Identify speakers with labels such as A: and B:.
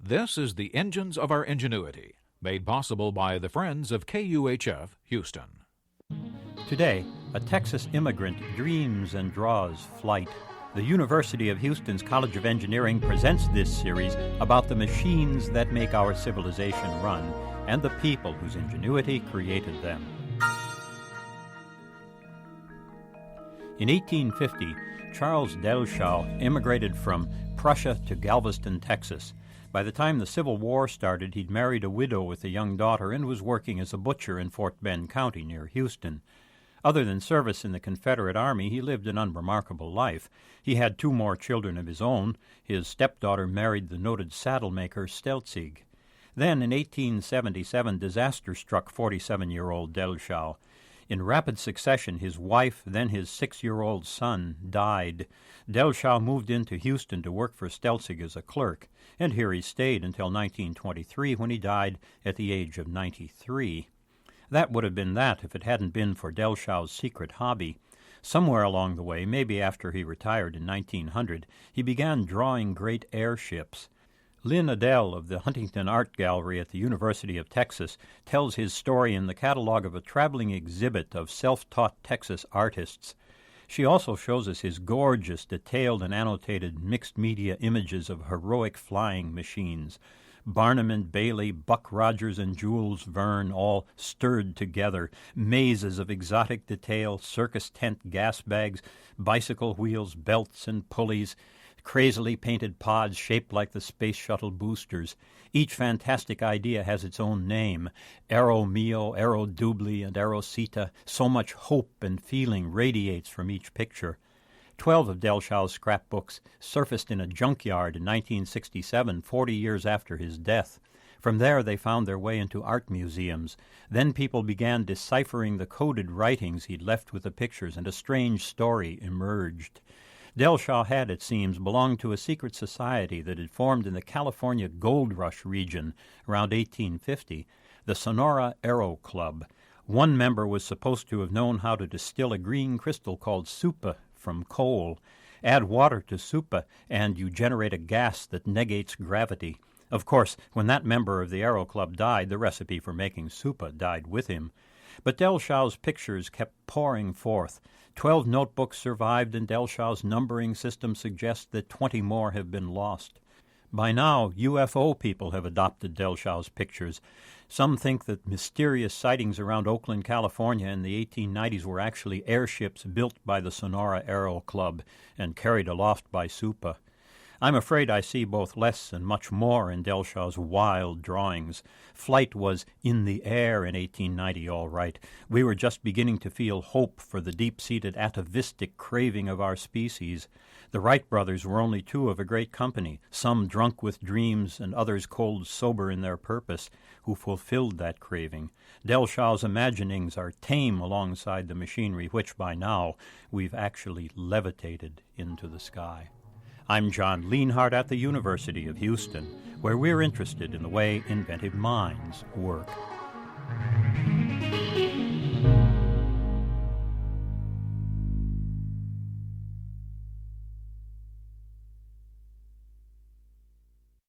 A: This is the Engines of Our Ingenuity, made possible by the Friends of KUHF Houston.
B: Today, a Texas immigrant dreams and draws flight. The University of Houston's College of Engineering presents this series about the machines that make our civilization run and the people whose ingenuity created them. In 1850, Charles Dellschau immigrated from Prussia to Galveston, Texas. By the time the Civil War started, he'd married a widow with a young daughter and was working as a butcher in Fort Bend County near Houston. Other than service in the Confederate Army, he lived an unremarkable life. He had 2 more children of his own. His stepdaughter married the noted saddle maker Stelzig. Then, in 1877, disaster struck 47-year-old Dellschau. In rapid succession, his wife, then his 6-year-old son, died. Dellschau moved into Houston to work for Stelzig as a clerk, and here he stayed until 1923, when he died at the age of 93. That would have been that if it hadn't been for Dellschau's secret hobby. Somewhere along the way, maybe after he retired in 1900, he began drawing great airships. Lynn Adele of the Huntington Art Gallery at the University of Texas tells his story in the catalog of a traveling exhibit of self-taught Texas artists. She also shows us his gorgeous, detailed and annotated mixed-media images of heroic flying machines. Barnum and Bailey, Buck Rogers and Jules Verne, all stirred together, mazes of exotic detail, circus tent gas bags, bicycle wheels, belts and pulleys, crazily painted pods shaped like the space shuttle boosters. Each fantastic idea has its own name: Aero Mio, Aero Doubly, and Aerosita. So much hope and feeling radiates from each picture. 12 of Dellschau's scrapbooks surfaced in a junkyard in 1967, 40 years after his death. From there they found their way into art museums. Then people began deciphering the coded writings he'd left with the pictures, and a strange story emerged. Dellschau had, it seems, belonged to a secret society that had formed in the California Gold Rush region around 1850, the Sonora Aero Club. One member was supposed to have known how to distill a green crystal called supa from coal. Add water to supa, and you generate a gas that negates gravity. Of course, when that member of the Aero Club died, the recipe for making supa died with him. But Dellschau's pictures kept pouring forth. 12 notebooks survived, and Dellschau's numbering system suggests that 20 more have been lost. By now, UFO people have adopted Dellschau's pictures. Some think that mysterious sightings around Oakland, California in the 1890s were actually airships built by the Sonora Aero Club and carried aloft by Supa. I'm afraid I see both less and much more in Dellschau's wild drawings. Flight was in the air in 1890, all right. We were just beginning to feel hope for the deep-seated atavistic craving of our species. The Wright brothers were only 2 of a great company, some drunk with dreams and others cold sober in their purpose, who fulfilled that craving. Dellschau's imaginings are tame alongside the machinery which, by now, we've actually levitated into the sky. I'm John Lienhardt at the University of Houston, where we're interested in the way inventive minds work.